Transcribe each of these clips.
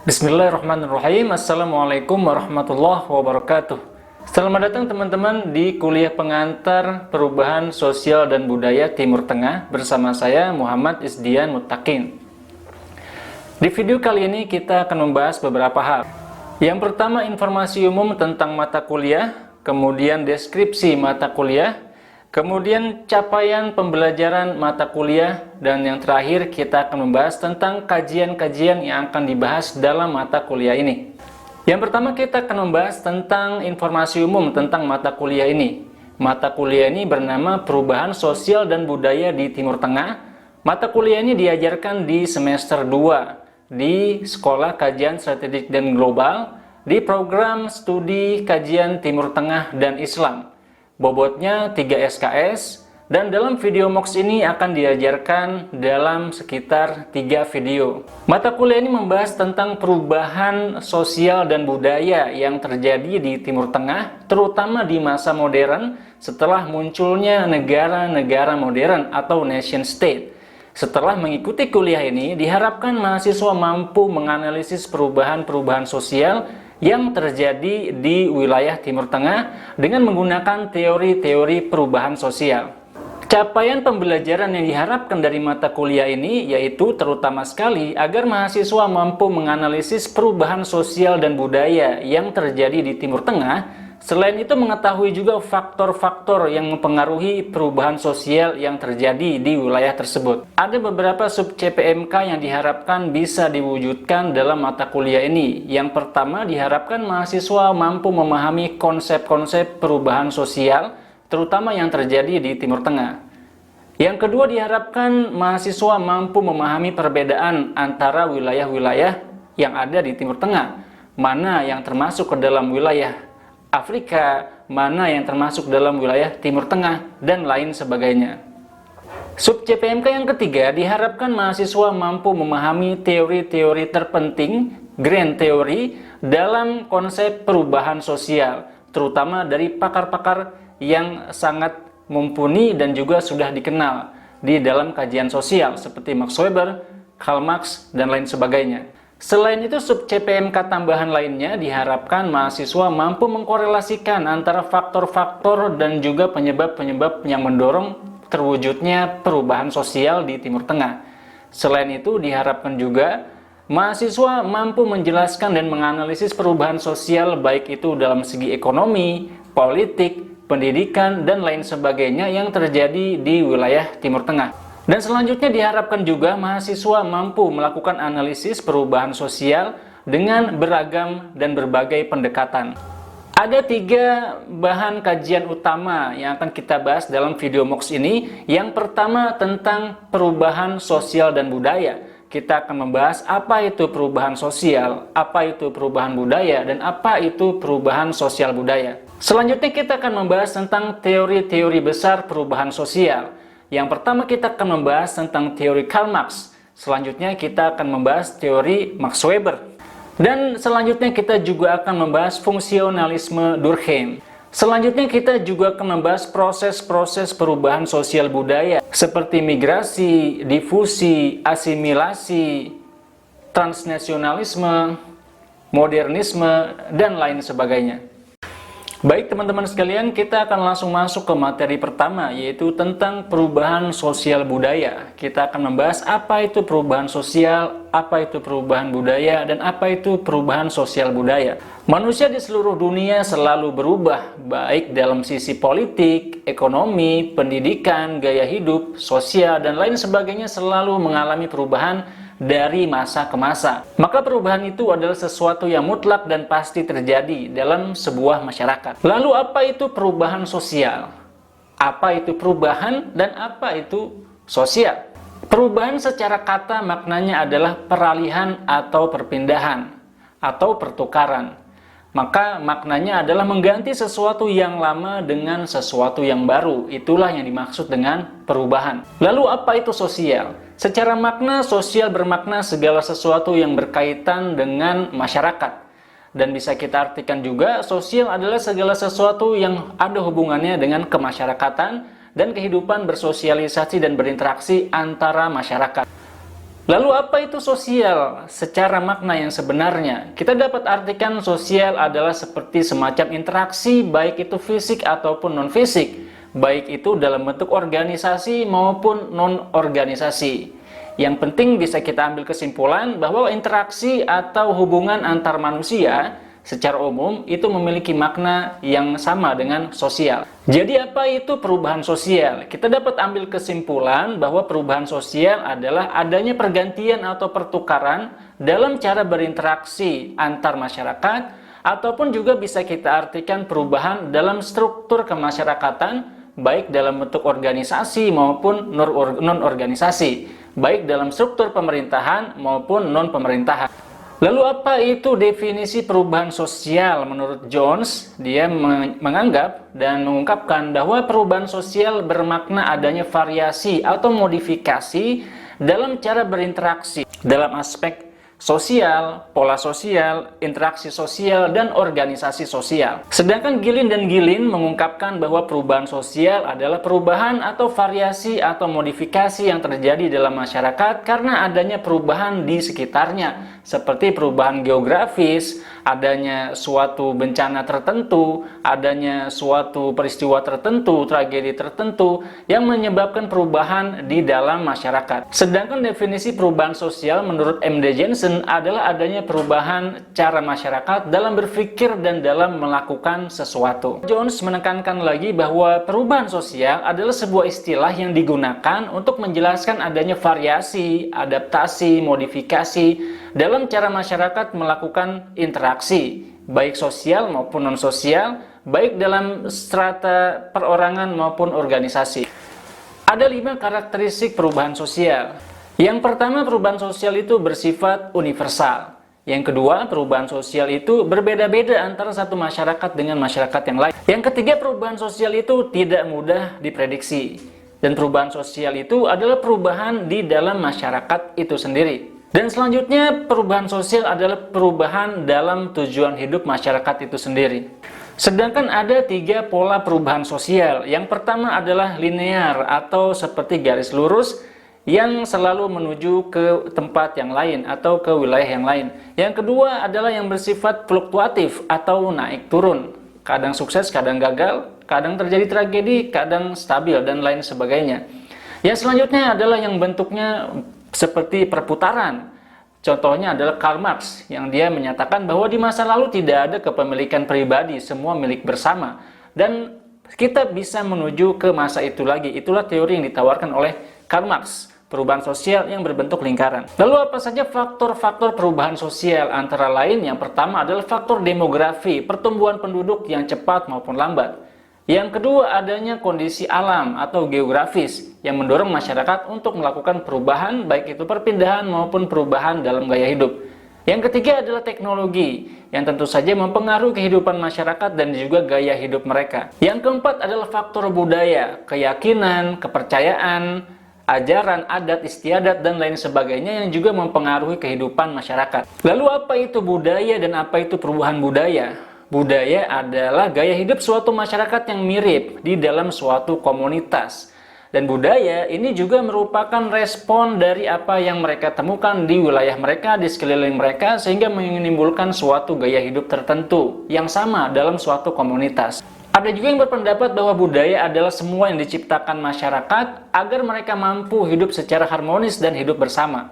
Bismillahirrahmanirrahim. Assalamualaikum warahmatullahi wabarakatuh. Selamat datang teman-teman di kuliah pengantar perubahan sosial dan budaya Timur Tengah bersama saya Muhammad Isdian Muttaqin. Di video kali ini kita akan membahas beberapa hal. Yang pertama, informasi umum tentang mata kuliah, kemudian deskripsi mata kuliah, kemudian capaian pembelajaran mata kuliah, dan yang terakhir kita akan membahas tentang kajian-kajian yang akan dibahas dalam mata kuliah ini. Yang pertama kita akan membahas tentang informasi umum tentang mata kuliah ini. Mata kuliah ini bernama Perubahan Sosial dan Budaya di Timur Tengah. Mata kuliah ini diajarkan di semester 2 di Sekolah Kajian Strategik dan Global di program studi kajian Timur Tengah dan Islam. Bobotnya 3 SKS, dan dalam video MOOCs ini akan diajarkan dalam sekitar 3 video. Mata kuliah ini membahas tentang perubahan sosial dan budaya yang terjadi di Timur Tengah, terutama di masa modern setelah munculnya negara-negara modern atau nation state. Setelah mengikuti kuliah ini, diharapkan mahasiswa mampu menganalisis perubahan-perubahan sosial yang terjadi di wilayah Timur Tengah dengan menggunakan teori-teori perubahan sosial. Capaian pembelajaran yang diharapkan dari mata kuliah ini yaitu terutama sekali agar mahasiswa mampu menganalisis perubahan sosial dan budaya yang terjadi di Timur Tengah. Selain itu mengetahui juga faktor-faktor yang mempengaruhi perubahan sosial yang terjadi di wilayah tersebut. Ada beberapa sub CPMK yang diharapkan bisa diwujudkan dalam mata kuliah ini. Yang pertama, diharapkan mahasiswa mampu memahami konsep-konsep perubahan sosial, terutama yang terjadi di Timur Tengah. Yang kedua, diharapkan mahasiswa mampu memahami perbedaan antara wilayah-wilayah yang ada di Timur Tengah, mana yang termasuk ke dalam wilayah Afrika, mana yang termasuk dalam wilayah Timur Tengah, dan lain sebagainya. Sub CPMK yang ketiga, diharapkan mahasiswa mampu memahami teori-teori terpenting, grand theory, dalam konsep perubahan sosial, terutama dari pakar-pakar yang sangat mumpuni dan juga sudah dikenal di dalam kajian sosial, seperti Max Weber, Karl Marx, dan lain sebagainya. Selain itu, sub CPMK tambahan lainnya diharapkan mahasiswa mampu mengkorelasikan antara faktor-faktor dan juga penyebab-penyebab yang mendorong terwujudnya perubahan sosial di Timur Tengah. Selain itu, diharapkan juga mahasiswa mampu menjelaskan dan menganalisis perubahan sosial baik itu dalam segi ekonomi, politik, pendidikan, dan lain sebagainya yang terjadi di wilayah Timur Tengah. Dan selanjutnya diharapkan juga mahasiswa mampu melakukan analisis perubahan sosial dengan beragam dan berbagai pendekatan. Ada 3 bahan kajian utama yang akan kita bahas dalam video MOOCs ini. Yang pertama tentang perubahan sosial dan budaya. Kita akan membahas apa itu perubahan sosial, apa itu perubahan budaya, dan apa itu perubahan sosial budaya. Selanjutnya kita akan membahas tentang teori-teori besar perubahan sosial. Yang pertama kita akan membahas tentang teori Karl Marx. Selanjutnya kita akan membahas teori Max Weber. Dan selanjutnya kita juga akan membahas fungsionalisme Durkheim. Selanjutnya kita juga akan membahas proses-proses perubahan sosial budaya seperti migrasi, difusi, asimilasi, transnasionalisme, modernisme, dan lain sebagainya. Baik teman-teman sekalian, kita akan langsung masuk ke materi pertama, yaitu tentang perubahan sosial budaya. Kita akan membahas apa itu perubahan sosial, apa itu perubahan budaya, dan apa itu perubahan sosial budaya. Manusia di seluruh dunia selalu berubah, baik dalam sisi politik, ekonomi, pendidikan, gaya hidup, sosial, dan lain sebagainya selalu mengalami perubahan dari masa ke masa. Maka perubahan itu adalah sesuatu yang mutlak dan pasti terjadi dalam sebuah masyarakat. Lalu apa itu perubahan sosial? Apa itu perubahan dan apa itu sosial? Perubahan secara kata maknanya adalah peralihan atau perpindahan atau pertukaran. Maka maknanya adalah mengganti sesuatu yang lama dengan sesuatu yang baru. Itulah yang dimaksud dengan perubahan. Lalu apa itu sosial? Secara makna, sosial bermakna segala sesuatu yang berkaitan dengan masyarakat. Dan bisa kita artikan juga, sosial adalah segala sesuatu yang ada hubungannya dengan kemasyarakatan dan kehidupan bersosialisasi dan berinteraksi antara masyarakat. Lalu apa itu sosial? Secara makna yang sebenarnya, kita dapat artikan sosial adalah seperti semacam interaksi, baik itu fisik ataupun non-fisik, baik itu dalam bentuk organisasi maupun non-organisasi. Yang penting bisa kita ambil kesimpulan bahwa interaksi atau hubungan antar manusia secara umum itu memiliki makna yang sama dengan sosial. Jadi apa itu perubahan sosial? Kita dapat ambil kesimpulan bahwa perubahan sosial adalah adanya pergantian atau pertukaran dalam cara berinteraksi antar masyarakat, ataupun juga bisa kita artikan perubahan dalam struktur kemasyarakatan, baik dalam bentuk organisasi maupun non-organisasi, baik dalam struktur pemerintahan maupun non-pemerintahan. Lalu apa itu definisi perubahan sosial? Menurut Jones, dia menganggap dan mengungkapkan bahwa perubahan sosial bermakna adanya variasi atau modifikasi dalam cara berinteraksi dalam aspek sosial, pola sosial, interaksi sosial, dan organisasi sosial. Sedangkan Gilin dan Gilin mengungkapkan bahwa perubahan sosial adalah perubahan atau variasi atau modifikasi yang terjadi dalam masyarakat karena adanya perubahan di sekitarnya, seperti perubahan geografis, adanya suatu bencana tertentu, adanya suatu peristiwa tertentu, tragedi tertentu yang menyebabkan perubahan di dalam masyarakat. Sedangkan definisi perubahan sosial menurut M.D. Jensen adalah adanya perubahan cara masyarakat dalam berpikir dan dalam melakukan sesuatu. Jones menekankan lagi bahwa perubahan sosial adalah sebuah istilah yang digunakan untuk menjelaskan adanya variasi, adaptasi, modifikasi dalam cara masyarakat melakukan interaksi, baik sosial maupun non-sosial, baik dalam strata perorangan maupun organisasi. Ada 5 karakteristik perubahan sosial. Yang pertama, perubahan sosial itu bersifat universal. Yang kedua, perubahan sosial itu berbeda-beda antara satu masyarakat dengan masyarakat yang lain. Yang ketiga, perubahan sosial itu tidak mudah diprediksi. Dan perubahan sosial itu adalah perubahan di dalam masyarakat itu sendiri. Dan selanjutnya, perubahan sosial adalah perubahan dalam tujuan hidup masyarakat itu sendiri. Sedangkan ada 3 pola perubahan sosial. Yang pertama adalah linear atau seperti garis lurus yang selalu menuju ke tempat yang lain atau ke wilayah yang lain. Yang kedua adalah yang bersifat fluktuatif atau naik turun. Kadang sukses, kadang gagal, kadang terjadi tragedi, kadang stabil, dan lain sebagainya. Yang selanjutnya adalah yang bentuknya seperti perputaran. Contohnya adalah Karl Marx, yang dia menyatakan bahwa di masa lalu tidak ada kepemilikan pribadi, semua milik bersama. Dan kita bisa menuju ke masa itu lagi. Itulah teori yang ditawarkan oleh Karl Marx, perubahan sosial yang berbentuk lingkaran. Lalu apa saja faktor-faktor perubahan sosial? Antara lain, yang pertama adalah faktor demografi, pertumbuhan penduduk yang cepat maupun lambat. Yang kedua, adanya kondisi alam atau geografis yang mendorong masyarakat untuk melakukan perubahan, baik itu perpindahan maupun perubahan dalam gaya hidup. Yang ketiga adalah teknologi, yang tentu saja mempengaruhi kehidupan masyarakat dan juga gaya hidup mereka. Yang keempat adalah faktor budaya, keyakinan, kepercayaan, ajaran, adat istiadat, dan lain sebagainya yang juga mempengaruhi kehidupan masyarakat. Lalu apa itu budaya dan apa itu perubahan budaya? Budaya adalah gaya hidup suatu masyarakat yang mirip di dalam suatu komunitas. Dan budaya ini juga merupakan respon dari apa yang mereka temukan di wilayah mereka, di sekeliling mereka, sehingga menimbulkan suatu gaya hidup tertentu yang sama dalam suatu komunitas. Ada juga yang berpendapat bahwa budaya adalah semua yang diciptakan masyarakat agar mereka mampu hidup secara harmonis dan hidup bersama.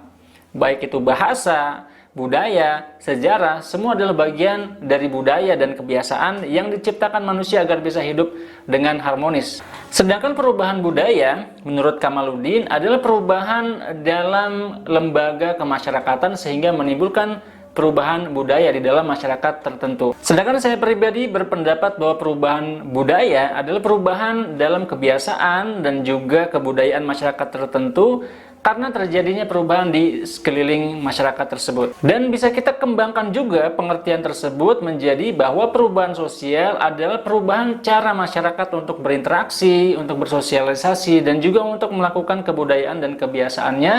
Baik itu bahasa, budaya, sejarah, semua adalah bagian dari budaya dan kebiasaan yang diciptakan manusia agar bisa hidup dengan harmonis. Sedangkan perubahan budaya, menurut Kamaluddin, adalah perubahan dalam lembaga kemasyarakatan sehingga menimbulkan perubahan budaya di dalam masyarakat tertentu. Sedangkan saya pribadi berpendapat bahwa perubahan budaya adalah perubahan dalam kebiasaan dan juga kebudayaan masyarakat tertentu karena terjadinya perubahan di sekeliling masyarakat tersebut. Dan bisa kita kembangkan juga pengertian tersebut menjadi bahwa perubahan sosial adalah perubahan cara masyarakat untuk berinteraksi, untuk bersosialisasi, dan juga untuk melakukan kebudayaan dan kebiasaannya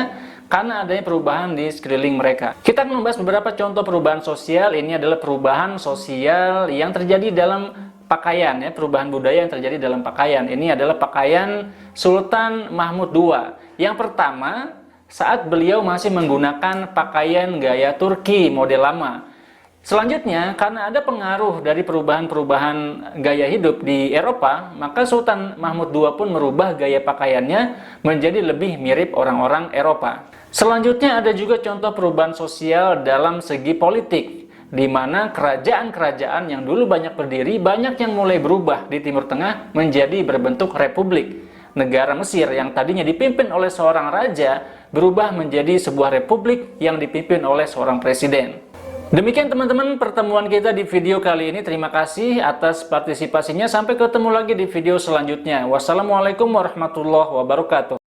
karena adanya perubahan di sekeliling mereka. Kita akan membahas beberapa contoh perubahan sosial. Ini adalah perubahan sosial yang terjadi dalam pakaian, ya, perubahan budaya yang terjadi dalam pakaian. Ini adalah pakaian Sultan Mahmud II. Yang pertama, saat beliau masih menggunakan pakaian gaya Turki model lama. Selanjutnya, karena ada pengaruh dari perubahan-perubahan gaya hidup di Eropa, maka Sultan Mahmud II pun merubah gaya pakaiannya menjadi lebih mirip orang-orang Eropa. Selanjutnya ada juga contoh perubahan sosial dalam segi politik, di mana kerajaan-kerajaan yang dulu banyak berdiri, banyak yang mulai berubah di Timur Tengah menjadi berbentuk republik. Negara Mesir yang tadinya dipimpin oleh seorang raja, berubah menjadi sebuah republik yang dipimpin oleh seorang presiden. Demikian teman-teman pertemuan kita di video kali ini. Terima kasih atas partisipasinya. Sampai ketemu lagi di video selanjutnya. Wassalamualaikum warahmatullahi wabarakatuh.